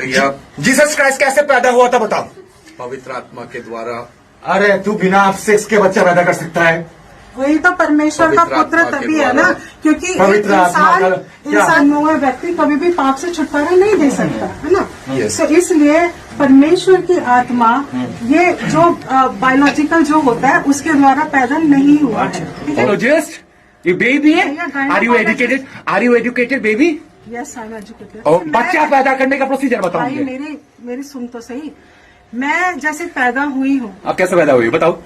भैया Jesus Christ कैसे पैदा हुआ था बताओ। पवित्र आत्मा के द्वारा। अरे तू बिना सेक्स के बच्चा पैदा कर सकता है? वही तो परमेश्वर का पुत्र तभी है ना, क्योंकि पवित्र आत्मा का इंसान हुआ व्यक्ति कभी भी पाप से छुटकारा नहीं दे सकता है ना। Yes. तो इसलिए परमेश्वर की आत्मा ये जो बायोलॉजिकल जो होता है उसके द्वारा पैदा नहीं हुआ है। ठीक है? जस्ट ये बेबी है। Are you educated? Are you educated baby? Yes I am educated. और बच्चा पैदा करने का प्रोसीजर बताओ भाई मुझे। मेरी सुन तो सही। मैं जैसे पैदा हुई हूँ। आप कैसे पैदा हुई बताओ?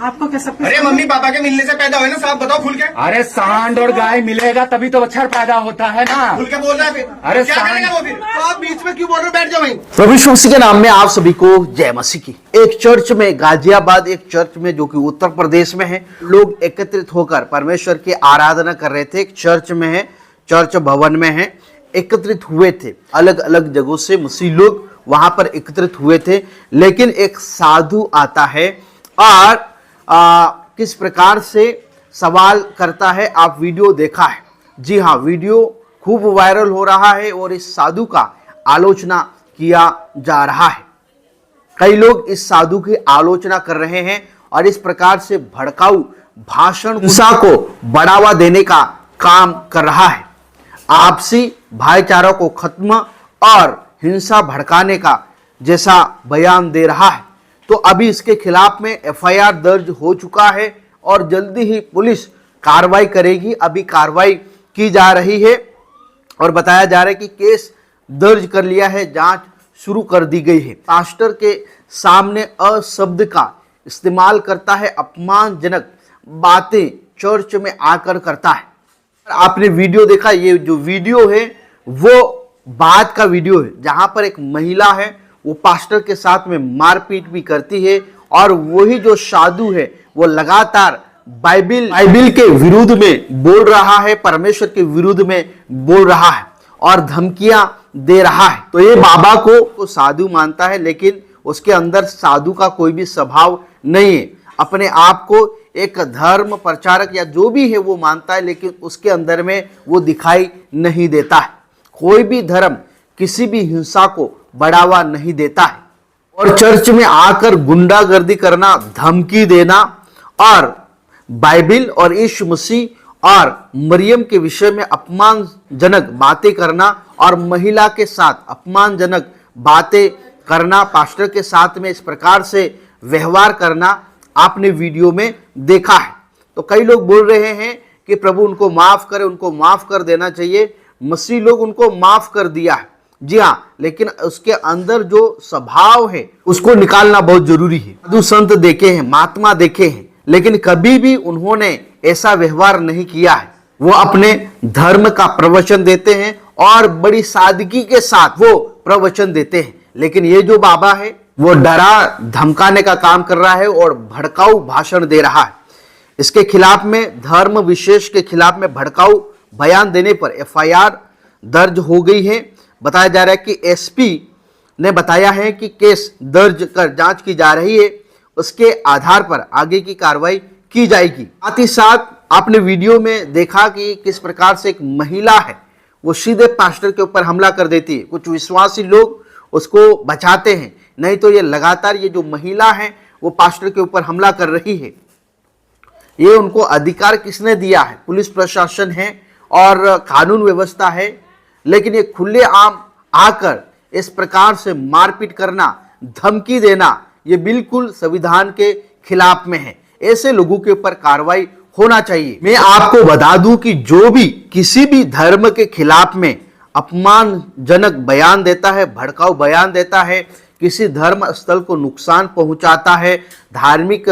आपको कैसा? अरे मम्मी पापा के मिलने से पैदा हुए ना, साहब बताओ खुल के। अरे सांड और गाय मिलेगा तभी तो बच्चा पैदा होता है ना। खुल के बोल रहा है फिर। अरे क्या सांड- करेगा वो फिर? तो आप बीच में क्यों बोल रहे हो? बैठ जाओ वहीं। प्रभु यीशु मसीह के नाम में आप सभी को जय मसीह की। एक चर्च में, गाजियाबाद एक चर्च में जो कि उत्तर प्रदेश में है, लोग एकत्रित होकर परमेश्वर की आराधना कर रहे थे। एक चर्च में है, चर्च भवन में है, एकत्रित हुए थे। अलग अलग जगहों से मसीह लोग वहां पर एकत्रित हुए थे। लेकिन एक साधु आता है और किस प्रकार से सवाल करता है, आप वीडियो देखा है। जी हाँ, वीडियो खूब वायरल हो रहा है और इस साधु का आलोचना किया जा रहा है। कई लोग इस साधु की आलोचना कर रहे हैं और इस प्रकार से भड़काऊ भाषण, हिंसा को बढ़ावा देने का काम कर रहा है। आपसी भाईचारा को खत्म और हिंसा भड़काने का जैसा बयान दे रहा है। तो अभी इसके खिलाफ में एफआईआर दर्ज हो चुका है और जल्दी ही पुलिस कार्रवाई करेगी। अभी कार्रवाई की जा रही है और बताया जा रहा है कि केस दर्ज कर लिया है, जांच शुरू कर दी गई है। पास्टर के सामने अशब्द का इस्तेमाल करता है, अपमानजनक बातें चर्च में आकर करता है। आपने वीडियो देखा, ये जो वीडियो है वो बाद का वीडियो है जहां पर एक महिला है वो पास्टर के साथ में मारपीट भी करती है और वही जो साधु है वो लगातार बाइबिल के विरुद्ध में बोल रहा है, परमेश्वर के विरुद्ध में बोल रहा है और धमकियां दे रहा है। तो ये बाबा को साधु मानता है, लेकिन उसके अंदर साधु का कोई भी स्वभाव नहीं है। अपने आप को एक धर्म प्रचारक या जो भी है वो मानता है, लेकिन उसके अंदर में वो दिखाई नहीं देता है। कोई भी धर्म किसी भी हिंसा को बढ़ावा नहीं देता है। और चर्च में आकर गुंडागर्दी करना, धमकी देना और बाइबिल और यीशु मसीह और मरियम के विषय में अपमानजनक बातें करना और महिला के साथ अपमानजनक बातें करना, पास्टर के साथ में इस प्रकार से व्यवहार करना आपने वीडियो में देखा है। तो कई लोग बोल रहे हैं कि प्रभु उनको माफ करे, उनको माफ कर देना चाहिए। मसीह लोग उनको माफ कर दिया है, जी हाँ, लेकिन उसके अंदर जो स्वभाव है उसको निकालना बहुत जरूरी है। साधु संत देखे हैं, महात्मा देखे हैं, लेकिन कभी भी उन्होंने ऐसा व्यवहार नहीं किया है। वो अपने धर्म का प्रवचन देते हैं और बड़ी सादगी के साथ वो प्रवचन देते हैं। लेकिन ये जो बाबा है वो डरा धमकाने का काम कर रहा है और भड़काऊ भाषण दे रहा है। इसके खिलाफ में, धर्म विशेष के खिलाफ में भड़काऊ बयान देने पर एफआईआर दर्ज हो गई है। बताया जा रहा है कि एसपी ने बताया है कि केस दर्ज कर जांच की जा रही है, उसके आधार पर आगे की कार्रवाई की जाएगी। साथ ही साथ आपने वीडियो में देखा कि किस प्रकार से एक महिला है वो सीधे पास्टर के ऊपर हमला कर देती है। कुछ विश्वासी लोग उसको बचाते हैं, नहीं तो ये लगातार ये जो महिला है वो पास्टर के ऊपर हमला कर रही है। ये उनको अधिकार किसने दिया है? पुलिस प्रशासन है और कानून व्यवस्था है, लेकिन ये खुले आम आकर इस प्रकार से मारपीट करना, धमकी देना, ये बिल्कुल संविधान के खिलाफ में है। ऐसे लोगों के ऊपर कार्रवाई होना चाहिए। मैं आपको बता दूं कि जो भी किसी भी धर्म के खिलाफ में अपमानजनक बयान देता है, भड़काऊ बयान देता है, किसी धर्म स्थल को नुकसान पहुंचाता है, धार्मिक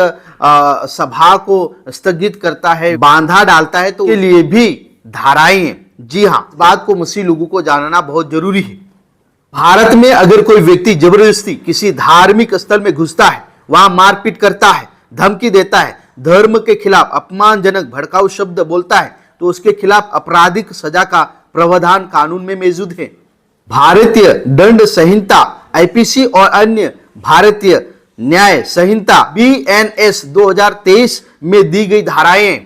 सभा को स्थगित करता है, बांधा डालता है, तो के लिए भी धाराएं हैं। जी हाँ, इस बात को मसीह लोगों को जानना बहुत जरूरी है। भारत में अगर कोई व्यक्ति जबरदस्ती किसी धार्मिक स्थल में घुसता है, वहां मारपीट करता है, धमकी देता है, धर्म के खिलाफ अपमानजनक भड़काऊ शब्द बोलता है, तो उसके खिलाफ आपराधिक सजा का प्रावधान कानून में मौजूद है। भारतीय दंड संहिता आईपीसी और अन्य भारतीय न्याय संहिता बीएनएस 2023 में दी गई धाराएं।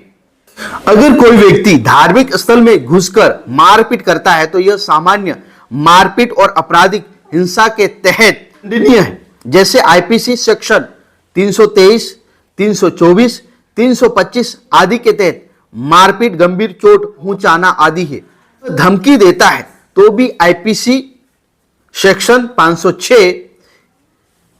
अगर कोई व्यक्ति धार्मिक स्थल में घुसकर मारपीट करता है तो यह सामान्य मारपीट और आपराधिक हिंसा के तहत दंडनीय है, जैसे आईपीसी सेक्शन 323, 324, 325 आदि के तहत मारपीट, गंभीर चोट पहुंचाना आदि है। धमकी देता है तो भी आईपीसी सेक्शन 506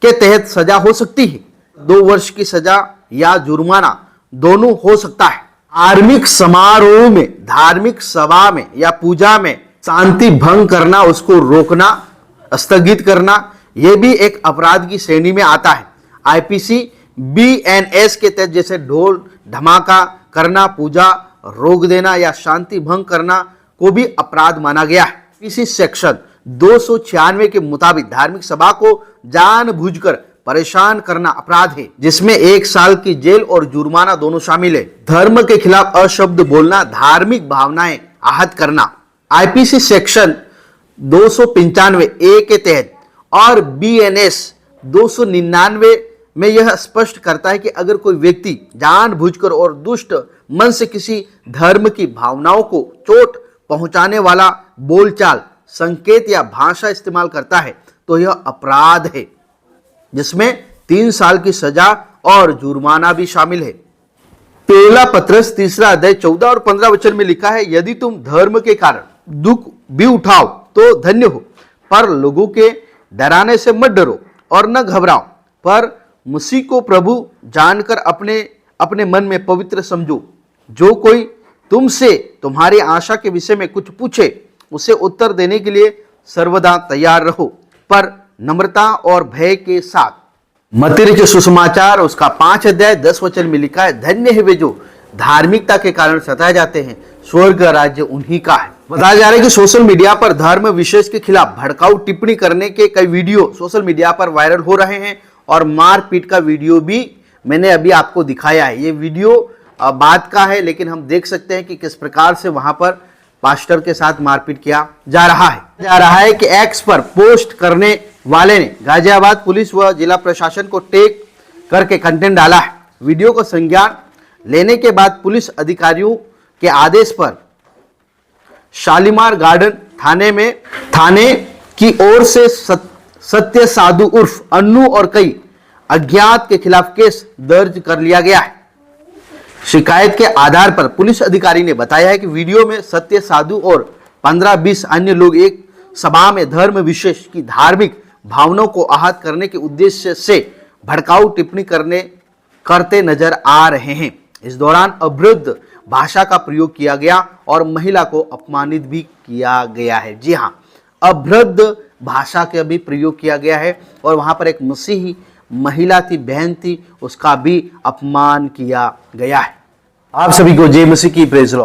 के तहत सजा हो सकती है, 2 वर्ष की सजा या जुर्माना दोनों हो सकता है। धार्मिक समारोह में, धार्मिक सभा में या पूजा में शांति भंग करना, उसको रोकना, स्थगित करना, यह भी एक अपराध की श्रेणी में आता है। आईपीसी बीएनएस के तहत जैसे ढोल धमाका करना, पूजा रोक देना या शांति भंग करना को भी अपराध माना गया है। इसी सेक्शन 296 के मुताबिक धार्मिक सभा को जानबूझकर परेशान करना अपराध है, जिसमें 1 साल की जेल और जुर्माना दोनों शामिल है। धर्म के खिलाफ अशब्द बोलना, धार्मिक भावनाएं आहत करना, आईपीसी सेक्शन 295 ए के तहत और बीएनएस 299 में यह स्पष्ट करता है कि अगर कोई व्यक्ति जानबूझकर और दुष्ट मन से किसी धर्म की भावनाओं को चोट पहुंचाने वाला बोलचाल, संकेत या भाषा इस्तेमाल करता है तो यह अपराध है, जिसमें 3 साल की सजा और जुर्माना भी शामिल है। पहला पत्रस 3 अध्याय 14 और 15 वचन में लिखा है, यदि तुम धर्म के कारण दुख भी उठाओ तो धन्य हो, पर लोगों के डराने से मत डरो और न घबराओ, पर मसीह को प्रभु जानकर अपने अपने मन में पवित्र समझो। जो कोई तुमसे तुम्हारी आशा के विषय में कुछ पूछे उसे उत्तर देने के लिए सर्वदा तैयार रहो, पर नम्रता और भय के साथ। मत्ती रचित सुसमाचार उसका 5 अध्याय 10 वचन में लिखा है, धन्य है वे जो धार्मिकता के कारण सताए जाते हैं, स्वर्ग का राज्य उन्हीं का है। बताया जा रहा है कि सोशल मीडिया पर धर्म विशेष के खिलाफ भड़काऊ टिप्पणी करने के कई वीडियो सोशल मीडिया पर वायरल हो रहे हैं और मारपीट का वीडियो भी मैंने अभी आपको दिखाया है। ये वीडियो बाद का है, लेकिन हम देख सकते हैं कि किस प्रकार से वहां पर पास्टर के साथ मारपीट किया जा रहा है कि एक्स पर पोस्ट करने वाले ने गाजियाबाद पुलिस व जिला प्रशासन को टैग करके कंटेंट डाला है। वीडियो को संज्ञान लेने के बाद पुलिस अधिकारियों के आदेश पर शालीमार गार्डन थाने की ओर से सत्य साधु उर्फ अन्नू और कई अज्ञात के खिलाफ केस दर्ज कर लिया गया है। शिकायत के आधार पर पुलिस अधिकारी ने बताया है कि वीडियो में सत्य साधु और 15-20 अन्य लोग एक सभा में धर्म विशेष की धार्मिक भावनाओं को आहत करने के उद्देश्य से भड़काऊ टिप्पणी करते नजर आ रहे हैं। इस दौरान अभद्र भाषा का प्रयोग किया गया और महिला को अपमानित भी किया गया है। जी हाँ, अभद्र भाषा का भी प्रयोग किया गया है और वहां पर एक मसीही महिला थी, बहन थी, उसका भी अपमान किया गया है। आप सभी को जय मसीह की प्रेज़ लो।